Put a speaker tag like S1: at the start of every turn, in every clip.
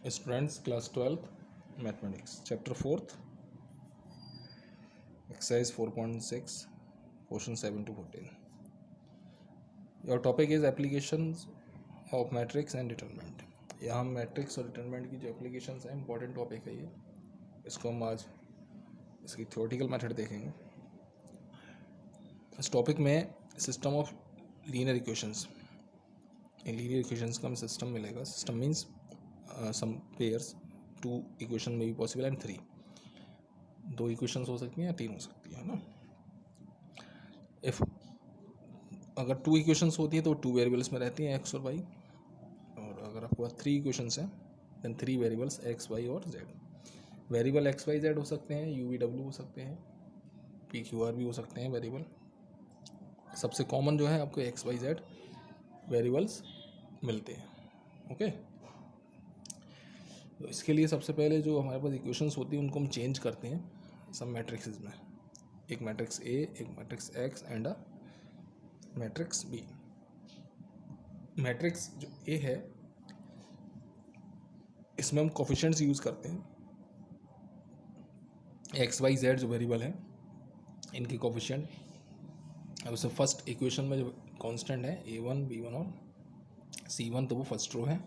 S1: Students, class 12th, mathematics, chapter 4th, exercise 4.6, question 7 to 14. Your topic is applications of matrix and determinant. यहाँ हम matrix और determinant की जो applications हैं important topic है ये. इसको हम आज इसकी थ्योरेटिकल मेथड देखेंगे. इस टॉपिक में system of linear equations, linear equations का हमें सिस्टम मिलेगा. सिस्टम मीन्स सम पेयर्स, 2 इक्वेशन में भी पॉसिबल एंड 3. 2 इक्वेशंस हो सकती हैं या 3 हो सकती है ना. इफ़ अगर 2 इक्वेशंस होती है तो 2 वेरिएबल्स में रहती हैं x और y, और अगर आपके पास 3 इक्वेशंस हैं देन 3 वेरिएबल्स x, y और z. Variable x, y, z हो सकते हैं, u, v, w हो सकते हैं, p, q, r भी हो सकते हैं वेरिएबल. सबसे कॉमन जो है आपको x, y, z वेरिएबल्स मिलते हैं. ओके, तो इसके लिए सबसे पहले जो हमारे पास इक्वेशंस होती हैं उनको हम चेंज करते हैं सब मैट्रिक्सेस में. एक मैट्रिक्स ए, एक matrix X and a matrix B. Matrix जो ए है इसमें हम कोफिशिएंट्स यूज़ करते हैं. एक्स, वाई, जेड जो वेरिएबल है इनके कोफिशिएंट. अब उससे फर्स्ट इक्वेशन में जो कांस्टेंट है a1, b1 और c1 तो वो फर्स्ट रो है.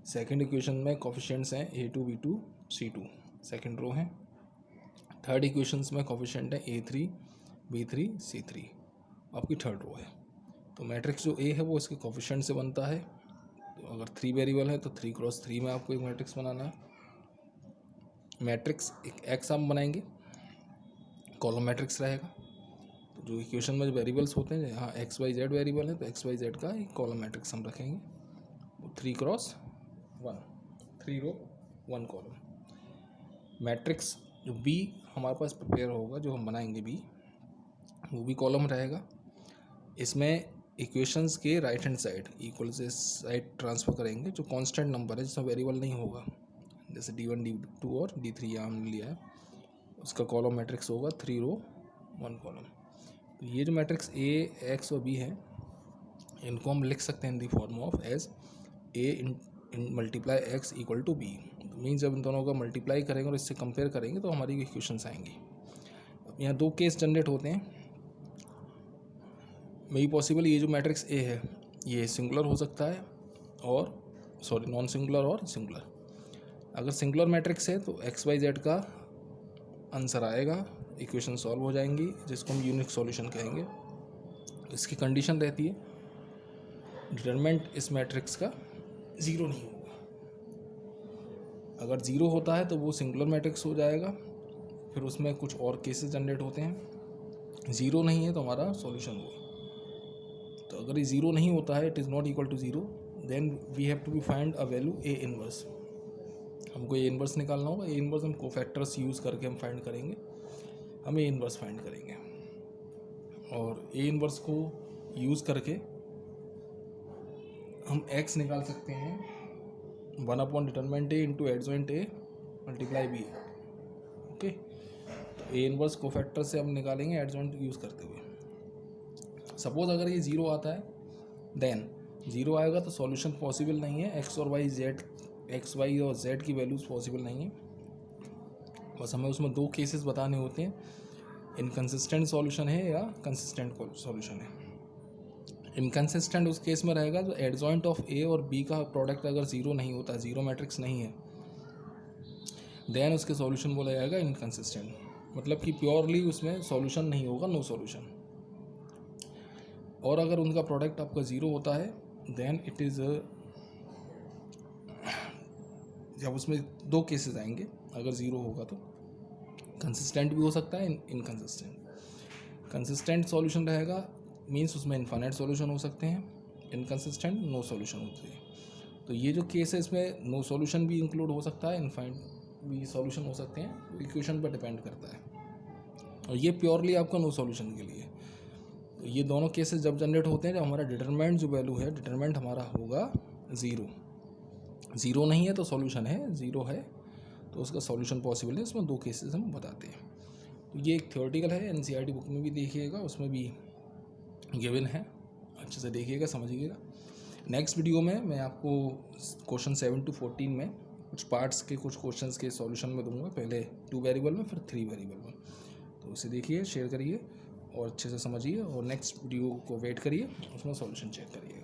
S1: सेकंड इक्वेशन में कोफिशिएंट्स हैं a2, b2, c2 second row है. थर्ड इक्वेशंस में कोफिशिएंट है a3, b3, c3 आपकी थर्ड रो है. तो मैट्रिक्स जो ए है वो इसके कोफिशिएंट से बनता है. तो अगर 3 वेरिएबल है तो 3 क्रॉस 3 में आपको एक मैट्रिक्स बनाना है. मैट्रिक्स एक एक्स आप बनाएंगे, कॉलम मैट्रिक्स रहेगा. तो जो इक्वेशन में जो वेरिएबल्स होते हैं, यहाँ एक्स, वाई, जेड वेरिएबल है तो एक्स, वाई, जेड का एक कॉलम मैट्रिक्स हम रखेंगे. 3 क्रॉस 1, 3 रो 1 कॉलम. मैट्रिक्स जो बी हमारे पास प्रिपेयर होगा, जो हम बनाएंगे बी, वो भी कॉलम रहेगा. इसमें इक्वेशंस के राइट हैंड साइड इक्वल से साइड ट्रांसफ़र करेंगे जो कांस्टेंट नंबर है जिसमें वेरिएबल नहीं होगा, जैसे d1, d2 और d3 यहाँ हमने लिया है. उसका कॉलम मैट्रिक्स होगा 3 रो 1 कॉलम. तो ये जो मैट्रिक्स ए, एक्स और बी है इनको हम लिख सकते हैं in the form of as A in multiply X equal to B. Means जब इन दोनों का मल्टीप्लाई करेंगे और इससे कंपेयर करेंगे तो हमारी इक्वेशंस आएंगी. अब यहाँ 2 केस जनरेट होते हैं. मे बी पॉसिबल ये जो मैट्रिक्स ए है ये सिंगुलर हो सकता है और नॉन सिंगुलर और सिंगुलर. अगर सिंगुलर मैट्रिक्स है तो एक्स, वाई, जेड का आंसर आएगा, इक्वेशन सॉल्व हो जाएंगी, जिसको हम यूनिक सॉल्यूशन कहेंगे. इसकी कंडीशन रहती है डिटरमिनेंट इस मैट्रिक्स का 0 नहीं होगा. अगर 0 होता है तो वो सिंगुलर मैट्रिक्स हो जाएगा. फिर उसमें कुछ और केसेस जनरेट होते हैं. 0 नहीं है तो हमारा सॉल्यूशन हुआ. तो अगर ये 0 नहीं होता है, it is not equal to 0, then we have to be find a value A inverse. हमको ए इनवर्स निकालना होगा. ए इनवर्स हम कोफैक्टर्स यूज़ करके हम फाइंड करेंगे. हम ए इनवर्स फाइंड करेंगे और ए इनवर्स को यूज़ करके हम एक्स निकाल सकते हैं 1 determinant A into adjoint A multiply B. Okay, तो ए इनवर्स कोफैक्टर से हम निकालेंगे एडजॉइंट यूज़ करते हुए. सपोज अगर ये 0 आता है, देन 0 आएगा तो सॉल्यूशन पॉसिबल नहीं है. एक्स और वाई, जेड, एक्स, वाई और जेड की वैल्यूज़ पॉसिबल नहीं है. बस हमें उसमें 2 केसेस बताने होते हैं, इनकन्सिस्टेंट सॉल्यूशन है या कंसिस्टेंट सॉल्यूशन है. इनकन्सिस्टेंट उस केस में रहेगा जो एडजॉइंट ऑफ ए और बी का प्रोडक्ट अगर 0 नहीं होता, 0 मैट्रिक्स नहीं है, देन उसके सॉल्यूशन बोला जाएगा इनकन्सिस्टेंट. मतलब कि प्योरली उसमें सॉल्यूशन नहीं होगा, नो सॉल्यूशन. और अगर उनका प्रोडक्ट आपका 0 होता है देन इट इज़, जब उसमें 2 केसेस आएंगे. अगर 0 होगा तो कंसिस्टेंट भी हो सकता है, इनकंसिस्टेंट. कंसिस्टेंट सॉल्यूशन रहेगा मींस उसमें इनफाइनाइट सॉल्यूशन हो सकते हैं. इनकंसिस्टेंट नो सॉल्यूशन होते हैं. तो ये जो केस है इसमें नो सॉल्यूशन भी इंक्लूड हो सकता है, इनफाइनाइट भी सॉल्यूशन हो सकते हैं. इक्वेशन पर डिपेंड करता है. और ये प्योरली आपका नो सॉल्यूशन के लिए. तो ये दोनों केसेस जब जनरेट होते हैं जब हमारा डिटरमिनेंट जो वैल्यू है, डिटरमिनेंट हमारा होगा 0. 0 नहीं है तो सॉल्यूशन है, 0 है तो उसका सॉल्यूशन पॉसिबल है. इसमें 2 केसेस हम बताते हैं. तो ये एक थ्योरेटिकल है, एनसीईआरटी बुक में भी देखिएगा, उसमें भी गिवन है. अच्छे से देखिएगा, समझिएगा. नेक्स्ट वीडियो में मैं आपको क्वेश्चन 7 to 14 में कुछ पार्ट्स के कुछ क्वेश्चंस के सॉल्यूशन में दूंगा, पहले 2 वेरिएबल में फिर 3 वेरिएबल में। तो उसे देखिए, शेयर करिए और अच्छे से समझिए, और नेक्स्ट वीडियो को वेट करिए, उसमें सॉल्यूशन चेक करिएगा।